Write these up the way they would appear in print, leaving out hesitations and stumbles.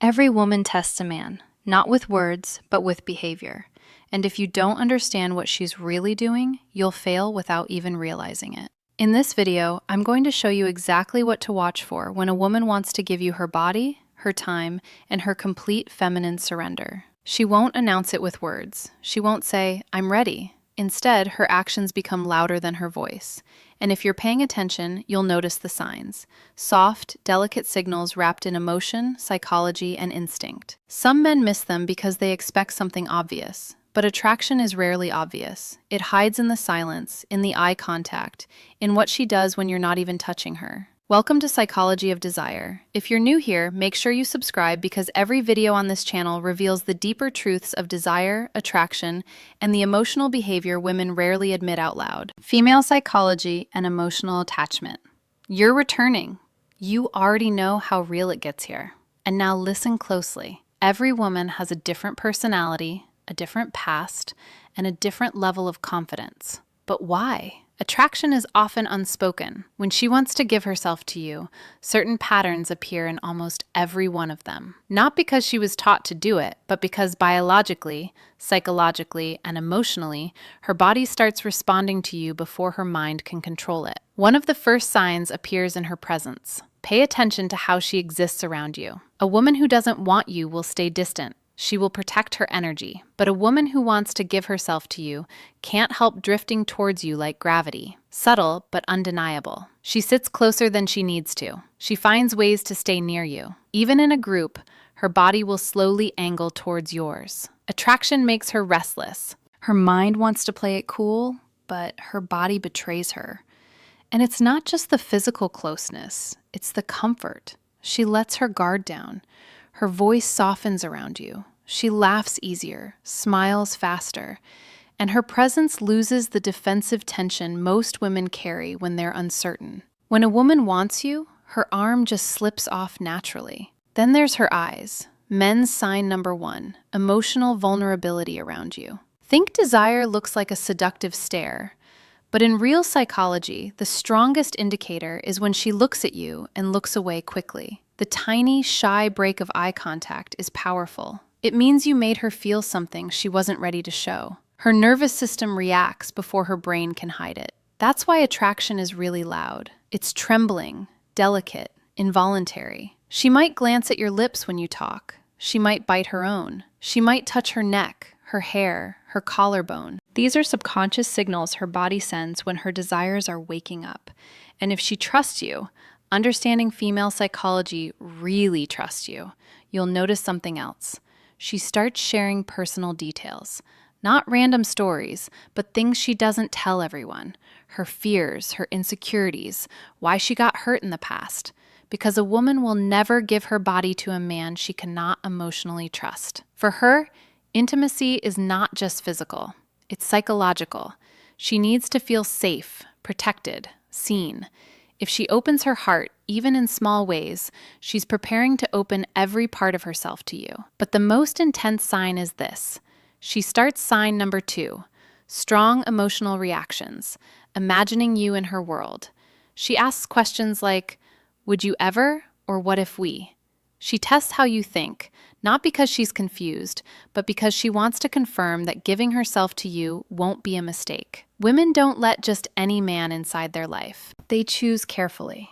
Every woman tests a man, not with words, but with behavior. And if you don't understand what she's really doing, you'll fail without even realizing it. In this video, I'm going to show you exactly what to watch for when a woman wants to give you her body, her time, and her complete feminine surrender. She won't announce it with words. She won't say, "I'm ready." Instead, her actions become louder than her voice. And if you're paying attention, you'll notice the signs. Soft, delicate signals wrapped in emotion, psychology, and instinct. Some men miss them because they expect something obvious. But attraction is rarely obvious. It hides in the silence, in the eye contact, in what she does when you're not even touching her. Welcome to Psychology of Desire. If you're new here, make sure you subscribe because every video on this channel reveals the deeper truths of desire, attraction, and the emotional behavior women rarely admit out loud. Female psychology and emotional attachment. You're returning. You already know how real it gets here. And now listen closely. Every woman has a different personality, a different past, and a different level of confidence. But why? Attraction is often unspoken. When she wants to give herself to you, certain patterns appear in almost every one of them. Not because she was taught to do it, but because biologically, psychologically, and emotionally, her body starts responding to you before her mind can control it. One of the first signs appears in her presence. Pay attention to how she exists around you. A woman who doesn't want you will stay distant. She will protect her energy, but a woman who wants to give herself to you can't help drifting towards you like gravity. Subtle, but undeniable. She sits closer than she needs to. She finds ways to stay near you. Even in a group, her body will slowly angle towards yours. Attraction makes her restless. Her mind wants to play it cool, but her body betrays her. And it's not just the physical closeness, it's the comfort. She lets her guard down. Her voice softens around you. She laughs easier, smiles faster, and her presence loses the defensive tension most women carry when they're uncertain. When a woman wants you, her arm just slips off naturally. Then there's her eyes. Men's sign number 1, emotional vulnerability around you. Think desire looks like a seductive stare, but in real psychology, the strongest indicator is when she looks at you and looks away quickly. The tiny, shy break of eye contact is powerful. It means you made her feel something she wasn't ready to show. Her nervous system reacts before her brain can hide it. That's why attraction is really loud. It's trembling, delicate, involuntary. She might glance at your lips when you talk. She might bite her own. She might touch her neck, her hair, her collarbone. These are subconscious signals her body sends when her desires are waking up. And if she trusts you, understanding female psychology really trusts you, you'll notice something else. She starts sharing personal details. Not random stories, but things she doesn't tell everyone. Her fears, her insecurities, why she got hurt in the past. Because a woman will never give her body to a man she cannot emotionally trust. For her, intimacy is not just physical. It's psychological. She needs to feel safe, protected, seen. If she opens her heart, even in small ways, she's preparing to open every part of herself to you. But the most intense sign is this. She starts sign number 2, strong emotional reactions, imagining you in her world. She asks questions like, "Would you ever?" or "What if we?" She tests how you think, not because she's confused, but because she wants to confirm that giving herself to you won't be a mistake. Women don't let just any man inside their life. They choose carefully.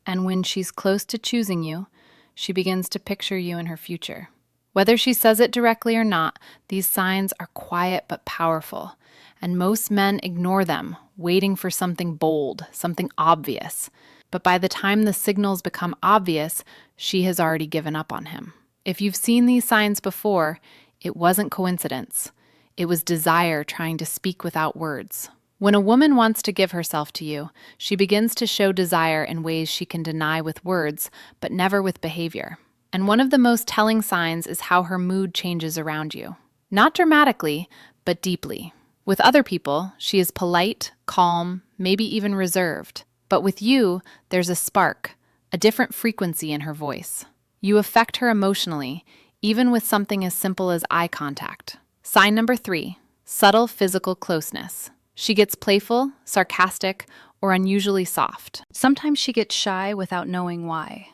And when she's close to choosing you, she begins to picture you in her future. Whether she says it directly or not, these signs are quiet but powerful, and most men ignore them, waiting for something bold, something obvious. But by the time the signals become obvious, she has already given up on him. If you've seen these signs before, it wasn't coincidence. It was desire trying to speak without words. When a woman wants to give herself to you, she begins to show desire in ways she can deny with words, but never with behavior. And one of the most telling signs is how her mood changes around you. Not dramatically, but deeply. With other people, she is polite, calm, maybe even reserved. But with you, there's a spark, a different frequency in her voice. You affect her emotionally, even with something as simple as eye contact. Sign number 3, subtle physical closeness. She gets playful, sarcastic, or unusually soft. Sometimes she gets shy without knowing why.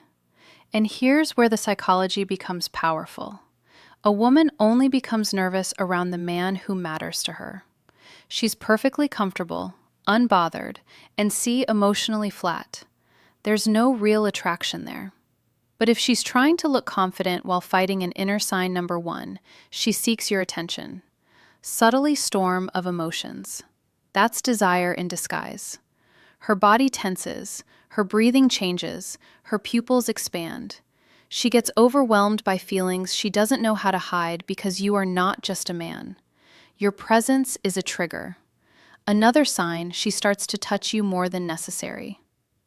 And here's where the psychology becomes powerful. A woman only becomes nervous around the man who matters to her. She's perfectly comfortable, unbothered, and emotionally flat. There's no real attraction there. But if she's trying to look confident while fighting an inner sign number 1, she seeks your attention. Subtly storm of emotions. That's desire in disguise. Her body tenses, her breathing changes, her pupils expand. She gets overwhelmed by feelings she doesn't know how to hide because you are not just a man. Your presence is a trigger. Another sign, she starts to touch you more than necessary.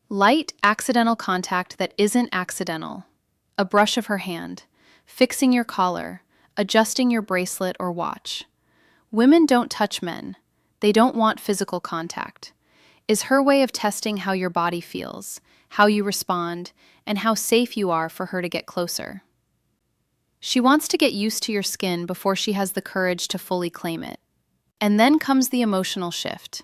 Light, accidental contact that isn't accidental. A brush of her hand, fixing your collar, adjusting your bracelet or watch. Women don't touch men. They don't want physical contact. Is her way of testing how your body feels, how you respond, and how safe you are for her to get closer. She wants to get used to your skin before she has the courage to fully claim it. And then comes the emotional shift.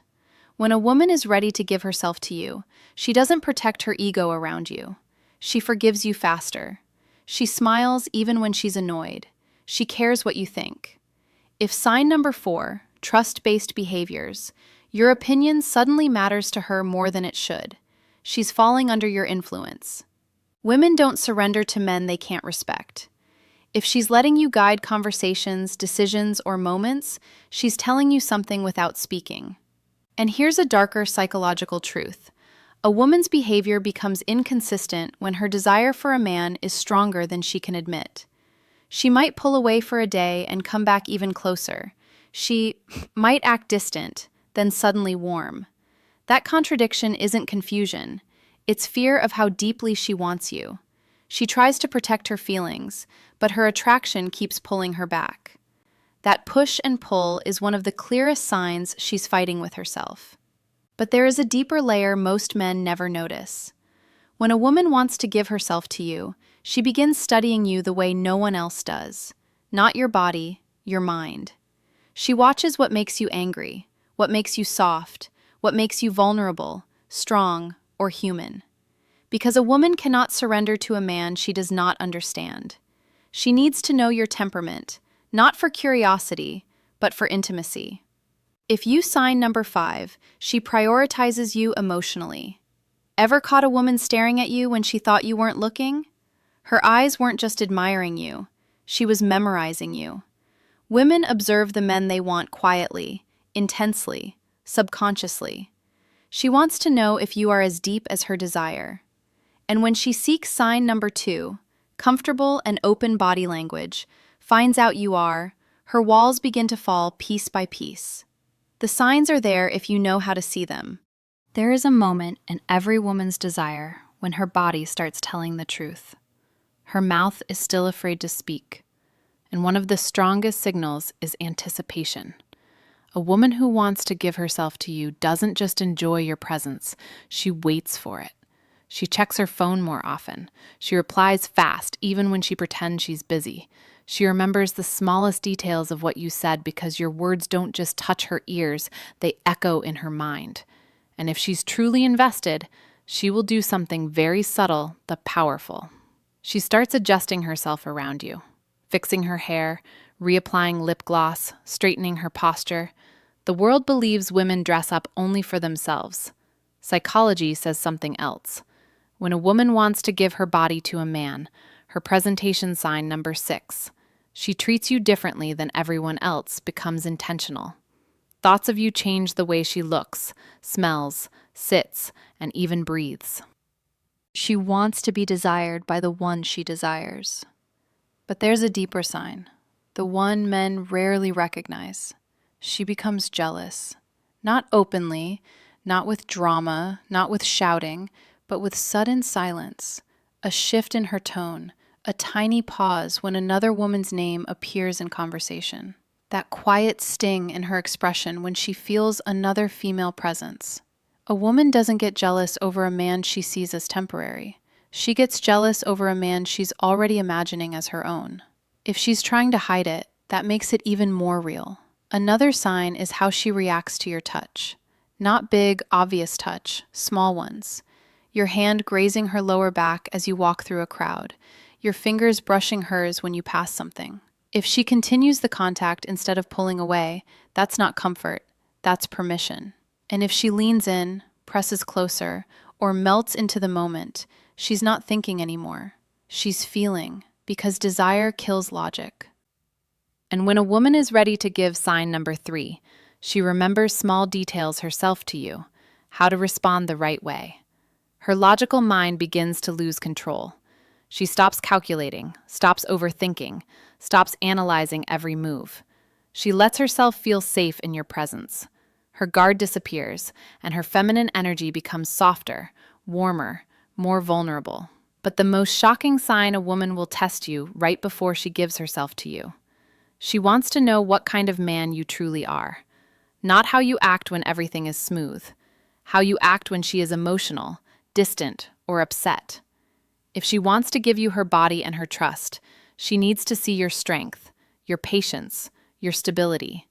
When a woman is ready to give herself to you, she doesn't protect her ego around you. She forgives you faster. She smiles even when she's annoyed. She cares what you think. If sign number 4, trust-based behaviors, your opinion suddenly matters to her more than it should. She's falling under your influence. Women don't surrender to men they can't respect. If she's letting you guide conversations, decisions, or moments, she's telling you something without speaking. And here's a darker psychological truth. A woman's behavior becomes inconsistent when her desire for a man is stronger than she can admit. She might pull away for a day and come back even closer. She might act distant, then suddenly warm. That contradiction isn't confusion. It's fear of how deeply she wants you. She tries to protect her feelings, but her attraction keeps pulling her back. That push and pull is one of the clearest signs she's fighting with herself. But there is a deeper layer most men never notice. When a woman wants to give herself to you, she begins studying you the way no one else does. Not your body, your mind. She watches what makes you angry, what makes you soft, what makes you vulnerable, strong, or human. Because a woman cannot surrender to a man she does not understand. She needs to know your temperament, not for curiosity, but for intimacy. If you sign number 5, she prioritizes you emotionally. Ever caught a woman staring at you when she thought you weren't looking? Her eyes weren't just admiring you, she was memorizing you. Women observe the men they want quietly, intensely, subconsciously. She wants to know if you are as deep as her desire. And when she seeks sign number 2, comfortable and open body language, finds out you are, her walls begin to fall piece by piece. The signs are there if you know how to see them. There is a moment in every woman's desire when her body starts telling the truth. Her mouth is still afraid to speak. And one of the strongest signals is anticipation. A woman who wants to give herself to you doesn't just enjoy your presence, she waits for it. She checks her phone more often. She replies fast, even when she pretends she's busy. She remembers the smallest details of what you said because your words don't just touch her ears, they echo in her mind. And if she's truly invested, she will do something very subtle but powerful. She starts adjusting herself around you, fixing her hair, reapplying lip gloss, straightening her posture. The world believes women dress up only for themselves. Psychology says something else. When a woman wants to give her body to a man, her presentation sign number 6, she treats you differently than everyone else becomes intentional. Thoughts of you change the way she looks, smells, sits, and even breathes. She wants to be desired by the one she desires. But there's a deeper sign, the one men rarely recognize. She becomes jealous, not openly, not with drama, not with shouting, but with sudden silence, a shift in her tone, a tiny pause when another woman's name appears in conversation. That quiet sting in her expression when she feels another female presence. A woman doesn't get jealous over a man she sees as temporary. She gets jealous over a man she's already imagining as her own. If she's trying to hide it, that makes it even more real. Another sign is how she reacts to your touch. Not big, obvious touch, small ones. your hand grazing her lower back as you walk through a crowd, your fingers brushing hers when you pass something. If she continues the contact instead of pulling away, that's not comfort, that's permission. And if she leans in, presses closer, or melts into the moment, she's not thinking anymore. She's feeling, because desire kills logic. And when a woman is ready to give sign number 3, she remembers small details herself to you, how to respond the right way. Her logical mind begins to lose control. She stops calculating, stops overthinking, stops analyzing every move. She lets herself feel safe in your presence. Her guard disappears, and her feminine energy becomes softer, warmer, more vulnerable. But the most shocking sign a woman will test you right before she gives herself to you. She wants to know what kind of man you truly are. Not how you act when everything is smooth. How you act when she is emotional, distant, or upset. If she wants to give you her body and her trust, she needs to see your strength, your patience, your stability.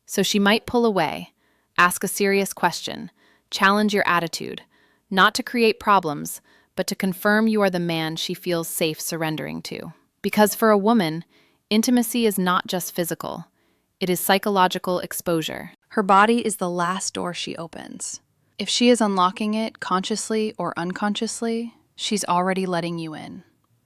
So she might pull away, ask a serious question, challenge your attitude, not to create problems, but to confirm you are the man she feels safe surrendering to. Because for a woman, intimacy is not just physical. It is psychological exposure. Her body is the last door she opens. If she is unlocking it consciously or unconsciously, she's already letting you in.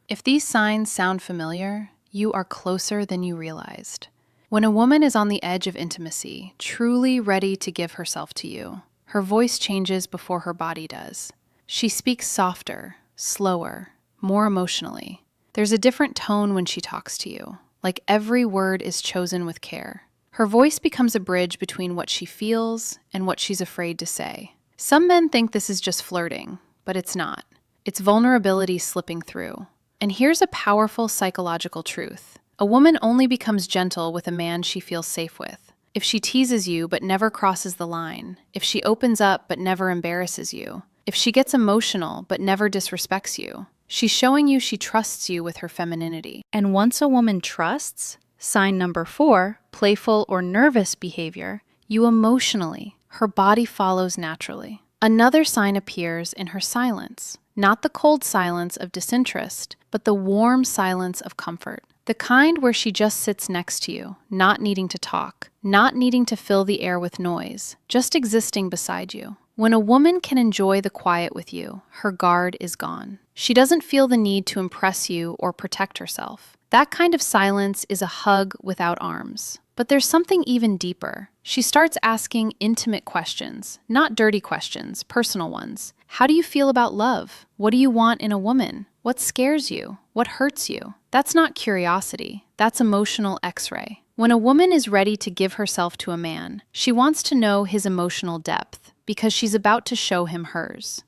If these signs sound familiar, you are closer than you realized. When a woman is on the edge of intimacy, truly ready to give herself to you, her voice changes before her body does. She speaks softer, slower, more emotionally. There's a different tone when she talks to you, like every word is chosen with care. Her voice becomes a bridge between what she feels and what she's afraid to say. Some men think this is just flirting, but it's not. It's vulnerability slipping through. And here's a powerful psychological truth. A woman only becomes gentle with a man she feels safe with. If she teases you but never crosses the line, if she opens up but never embarrasses you, if she gets emotional but never disrespects you, she's showing you she trusts you with her femininity. And once a woman trusts, sign number 4, playful or nervous behavior, you emotionally, her body follows naturally. Another sign appears in her silence. Not the cold silence of disinterest, but the warm silence of comfort. The kind where she just sits next to you, not needing to talk, not needing to fill the air with noise, just existing beside you. When a woman can enjoy the quiet with you, her guard is gone. She doesn't feel the need to impress you or protect herself. That kind of silence is a hug without arms. But there's something even deeper. She starts asking intimate questions, not dirty questions, personal ones. How do you feel about love? What do you want in a woman? What scares you? What hurts you? That's not curiosity. That's emotional X-ray. When a woman is ready to give herself to a man, she wants to know his emotional depth because she's about to show him hers.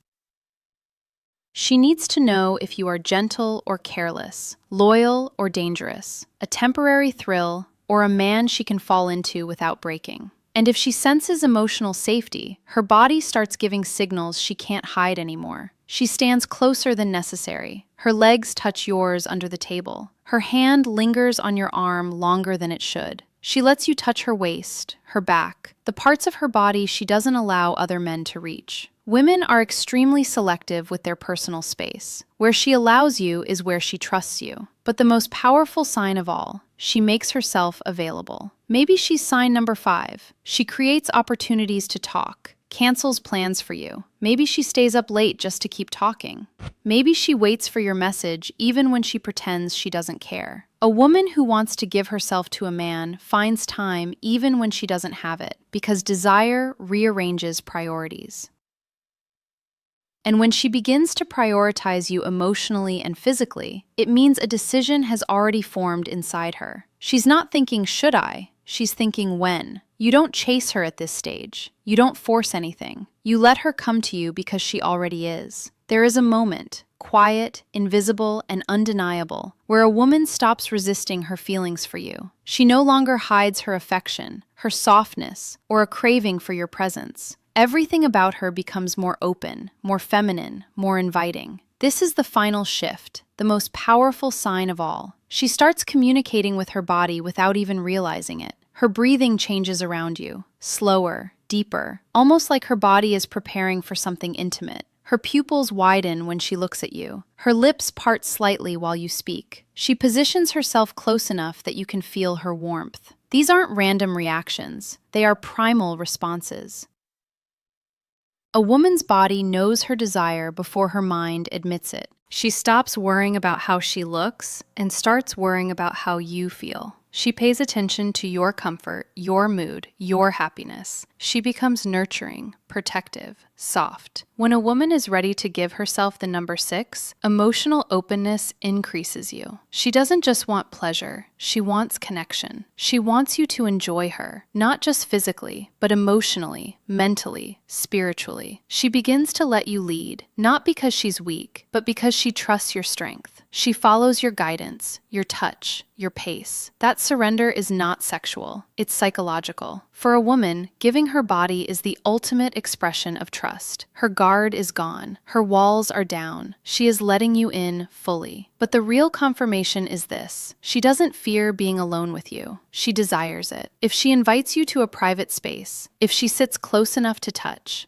She needs to know if you are gentle or careless, loyal or dangerous, a temporary thrill, or a man she can fall into without breaking. And if she senses emotional safety, her body starts giving signals she can't hide anymore. She stands closer than necessary. Her legs touch yours under the table. Her hand lingers on your arm longer than it should. She lets you touch her waist, her back, the parts of her body she doesn't allow other men to reach. Women are extremely selective with their personal space. Where she allows you is where she trusts you. But the most powerful sign of all, she makes herself available. Maybe she's sign number 5. She creates opportunities to talk, cancels plans for you. Maybe she stays up late just to keep talking. Maybe she waits for your message even when she pretends she doesn't care. A woman who wants to give herself to a man finds time even when she doesn't have it, because desire rearranges priorities. And when she begins to prioritize you emotionally and physically, it means a decision has already formed inside her. She's not thinking, should I? She's thinking, when? You don't chase her at this stage. You don't force anything. You let her come to you because she already is. There is a moment, quiet, invisible, and undeniable, where a woman stops resisting her feelings for you. She no longer hides her affection, her softness, or a craving for your presence. Everything about her becomes more open, more feminine, more inviting. This is the final shift, the most powerful sign of all. She starts communicating with her body without even realizing it. Her breathing changes around you, slower, deeper, almost like her body is preparing for something intimate. Her pupils widen when she looks at you. Her lips part slightly while you speak. She positions herself close enough that you can feel her warmth. These aren't random reactions. They are primal responses. A woman's body knows her desire before her mind admits it. She stops worrying about how she looks and starts worrying about how you feel. She pays attention to your comfort, your mood, your happiness. She becomes nurturing, protective, soft. When a woman is ready to give herself the number 6, emotional openness increases you. She doesn't just want pleasure, she wants connection. She wants you to enjoy her, not just physically, but emotionally, mentally, spiritually. She begins to let you lead, not because she's weak, but because she trusts your strength. She follows your guidance, your touch, your pace. That surrender is not sexual, it's psychological. For a woman, giving her body is the ultimate expression of trust. Her guard is gone, her walls are down. She is letting you in fully. But the real confirmation is this: she doesn't fear being alone with you. She desires it. If she invites you to a private space, if she sits close enough to touch,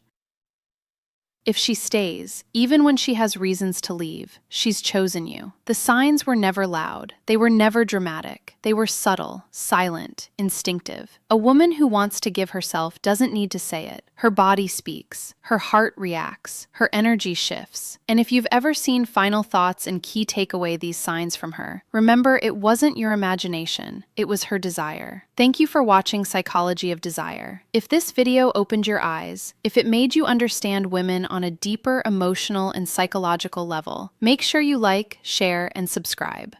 if she stays, even when she has reasons to leave, she's chosen you. The signs were never loud. They were never dramatic. They were subtle, silent, instinctive. A woman who wants to give herself doesn't need to say it. Her body speaks. Her heart reacts. Her energy shifts. And if you've ever seen Final Thoughts and Key Takeaway these signs from her, remember it wasn't your imagination. It was her desire. Thank you for watching Psychology of Desire. If this video opened your eyes, if it made you understand women on a deeper emotional and psychological level, make sure you like, share, and subscribe.